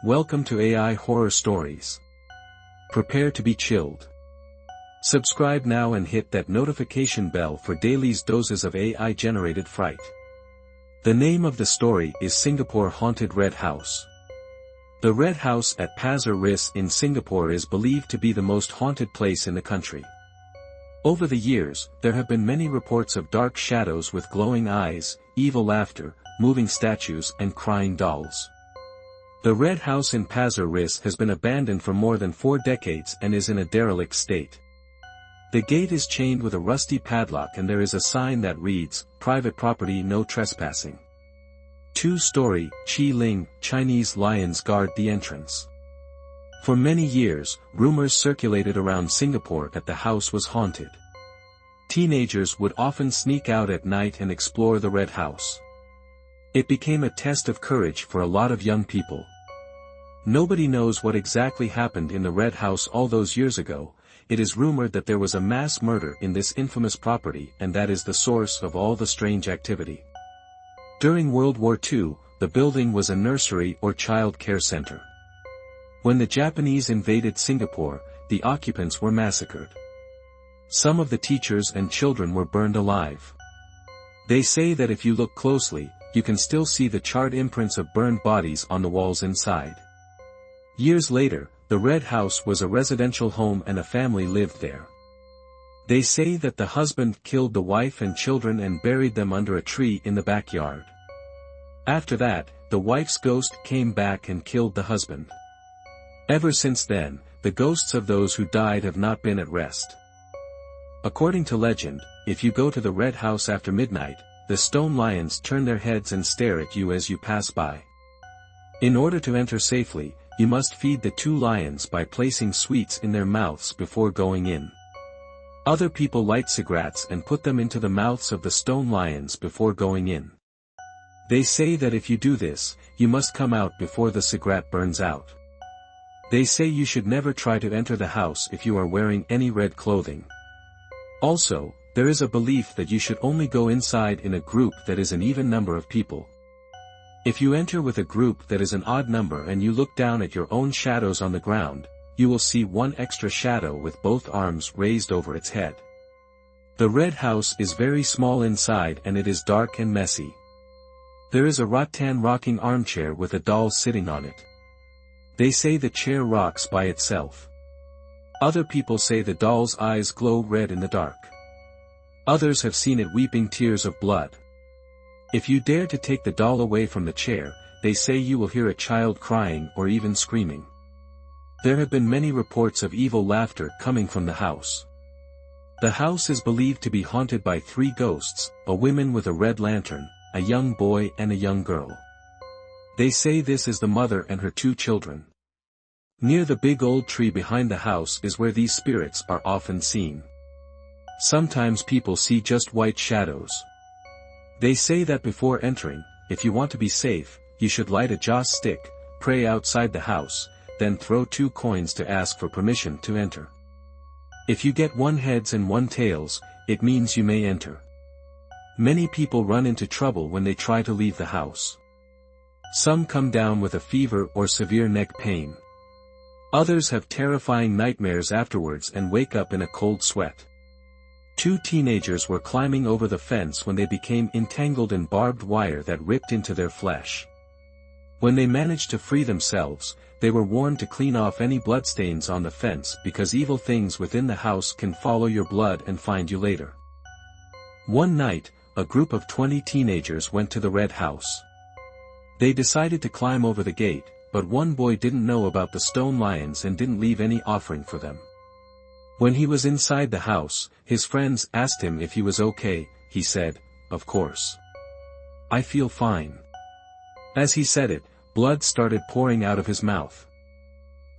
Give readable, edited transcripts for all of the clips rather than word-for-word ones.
Welcome to AI Horror Stories. Prepare to be chilled. Subscribe now and hit that notification bell for daily doses of AI-generated fright. The name of the story is Singapore Haunted Red House. The Red House at Pasir Ris in Singapore is believed to be the most haunted place in the country. Over the years, there have been many reports of dark shadows with glowing eyes, evil laughter, moving statues and crying dolls. The Red House in Pasir Ris has been abandoned for more than 4 decades and is in a derelict state. The gate is chained with a rusty padlock and there is a sign that reads, "Private property, no trespassing." 2-story, Chi Ling, Chinese lions guard the entrance. For many years, rumors circulated around Singapore that the house was haunted. Teenagers would often sneak out at night and explore the Red House. It became a test of courage for a lot of young people. Nobody knows what exactly happened in the Red House all those years ago. It is rumored that there was a mass murder in this infamous property and that is the source of all the strange activity. During World War II, the building was a nursery or child care center. When the Japanese invaded Singapore, the occupants were massacred. Some of the teachers and children were burned alive. They say that if you look closely, you can still see the charred imprints of burned bodies on the walls inside. Years later, the Red House was a residential home and a family lived there. They say that the husband killed the wife and children and buried them under a tree in the backyard. After that, the wife's ghost came back and killed the husband. Ever since then, the ghosts of those who died have not been at rest. According to legend, if you go to the Red House after midnight, the stone lions turn their heads and stare at you as you pass by. In order to enter safely, you must feed the 2 lions by placing sweets in their mouths before going in. Other people light cigarettes and put them into the mouths of the stone lions before going in. They say that if you do this, you must come out before the cigarette burns out. They say you should never try to enter the house if you are wearing any red clothing. Also, there is a belief that you should only go inside in a group that is an even number of people. If you enter with a group that is an odd number and you look down at your own shadows on the ground, you will see one extra shadow with both arms raised over its head. The Red House is very small inside and it is dark and messy. There is a rattan rocking armchair with a doll sitting on it. They say the chair rocks by itself. Other people say the doll's eyes glow red in the dark. Others have seen it weeping tears of blood. If you dare to take the doll away from the chair, they say you will hear a child crying or even screaming. There have been many reports of evil laughter coming from the house. The house is believed to be haunted by 3 ghosts, a woman with a red lantern, a young boy and a young girl. They say this is the mother and her 2 children. Near the big old tree behind the house is where these spirits are often seen. Sometimes people see just white shadows. They say that before entering, if you want to be safe, you should light a joss stick, pray outside the house, then throw 2 coins to ask for permission to enter. If you get 1 heads and 1 tails, it means you may enter. Many people run into trouble when they try to leave the house. Some come down with a fever or severe neck pain. Others have terrifying nightmares afterwards and wake up in a cold sweat. 2 teenagers were climbing over the fence when they became entangled in barbed wire that ripped into their flesh. When they managed to free themselves, they were warned to clean off any bloodstains on the fence because evil things within the house can follow your blood and find you later. One night, a group of 20 teenagers went to the Red House. They decided to climb over the gate, but one boy didn't know about the stone lions and didn't leave any offering for them. When he was inside the house, his friends asked him if he was okay. He said, "Of course. I feel fine." As he said it, blood started pouring out of his mouth.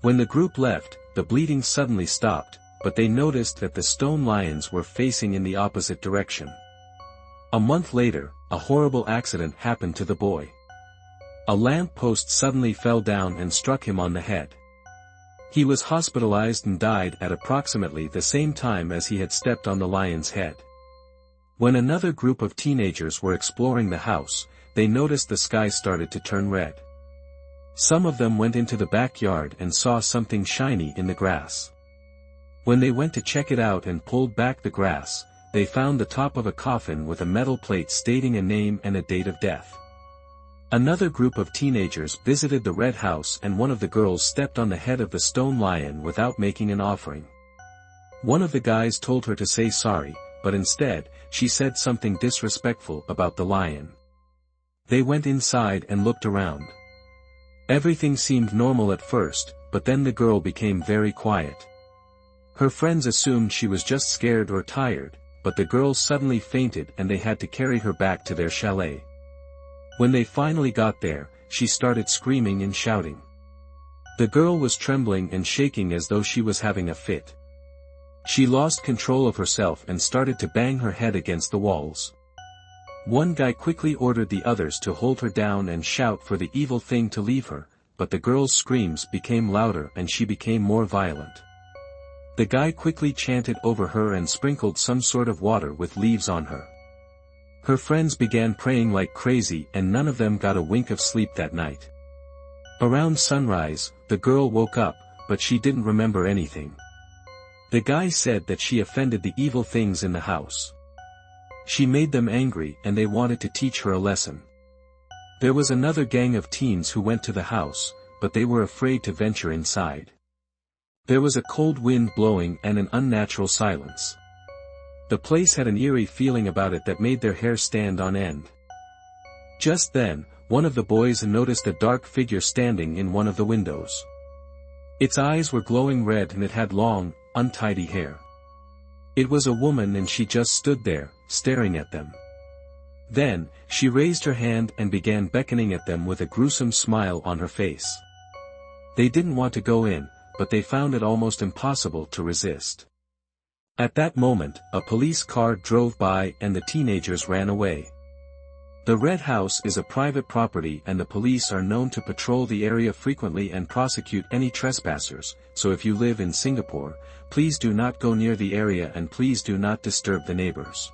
When the group left, the bleeding suddenly stopped, but they noticed that the stone lions were facing in the opposite direction. A month later, a horrible accident happened to the boy. A lamp post suddenly fell down and struck him on the head. He was hospitalized and died at approximately the same time as he had stepped on the lion's head. When another group of teenagers were exploring the house, they noticed the sky started to turn red. Some of them went into the backyard and saw something shiny in the grass. When they went to check it out and pulled back the grass, they found the top of a coffin with a metal plate stating a name and a date of death. Another group of teenagers visited the red house and one of the girls stepped on the head of the stone lion without making an offering. One of the guys told her to say sorry, but instead, she said something disrespectful about the lion. They went inside and looked around. Everything seemed normal at first, but then the girl became very quiet. Her friends assumed she was just scared or tired, but the girl suddenly fainted and they had to carry her back to their chalet. When they finally got there, she started screaming and shouting. The girl was trembling and shaking as though she was having a fit. She lost control of herself and started to bang her head against the walls. One guy quickly ordered the others to hold her down and shout for the evil thing to leave her, but the girl's screams became louder and she became more violent. The guy quickly chanted over her and sprinkled some sort of water with leaves on her. Her friends began praying like crazy and none of them got a wink of sleep that night. Around sunrise, the girl woke up, but she didn't remember anything. The guy said that she offended the evil things in the house. She made them angry and they wanted to teach her a lesson. There was another gang of teens who went to the house, but they were afraid to venture inside. There was a cold wind blowing and an unnatural silence. The place had an eerie feeling about it that made their hair stand on end. Just then, one of the boys noticed a dark figure standing in one of the windows. Its eyes were glowing red and it had long, untidy hair. It was a woman and she just stood there, staring at them. Then, she raised her hand and began beckoning at them with a gruesome smile on her face. They didn't want to go in, but they found it almost impossible to resist. At that moment, a police car drove by and the teenagers ran away. The Red House is a private property and the police are known to patrol the area frequently and prosecute any trespassers, so if you live in Singapore, please do not go near the area and please do not disturb the neighbors.